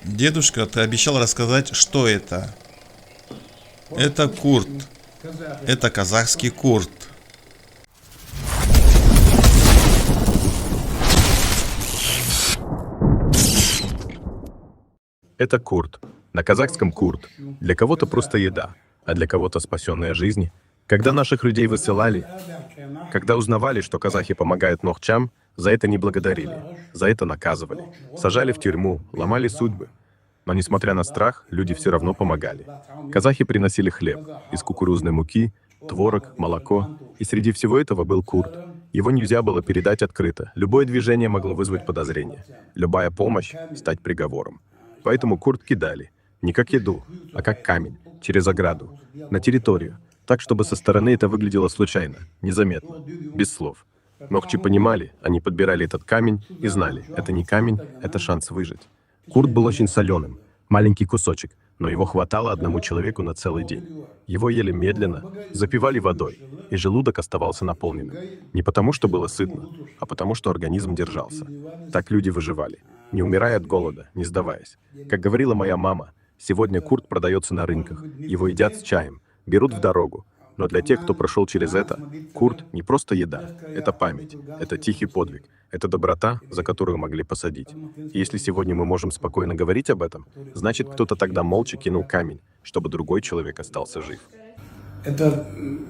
Дедушка, ты обещал рассказать, что это? Это курт. Это казахский курт. Это курт. На казахском курт. Для кого-то просто еда, а для кого-то спасенная жизнь. Когда наших людей высылали, когда узнавали, что казахи помогают нохчам, за это не благодарили, за это наказывали, сажали в тюрьму, ломали судьбы. Но несмотря на страх, люди все равно помогали. Казахи приносили хлеб из кукурузной муки, творог, молоко, и среди всего этого был курт. Его нельзя было передать открыто, любое движение могло вызвать подозрение, любая помощь стать приговором. Поэтому курт кидали, не как еду, а как камень, через ограду, на территорию, так, чтобы со стороны это выглядело случайно, незаметно, без слов. Нохчи понимали, они подбирали этот камень и знали, это не камень, это шанс выжить. Курт был очень соленым, маленький кусочек, но его хватало одному человеку на целый день. Его ели медленно, запивали водой, и желудок оставался наполненным. Не потому, что было сытно, а потому, что организм держался. Так люди выживали, не умирая от голода, не сдаваясь. Как говорила моя мама, сегодня курт продается на рынках, его едят с чаем, берут в дорогу. Но для тех, кто прошел через это, курт не просто еда, это память, это тихий подвиг, это доброта, за которую могли посадить. И если сегодня мы можем спокойно говорить об этом, значит, кто-то тогда молча кинул камень, чтобы другой человек остался жив. Это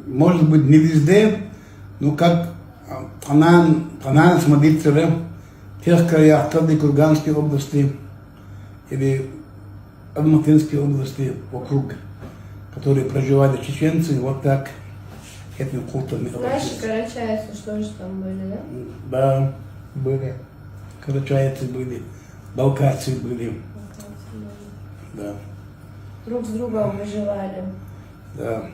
может быть не везде, но как она смотрится в тех краях, в Курганской области или Алматинской области вокруг, которые проживали чеченцы, вот так этим куртом. Наши карачайцы, что же там были, да? Да, были. Карачайцы были, балкарцы были. Да. Друг с другом выживали. Да.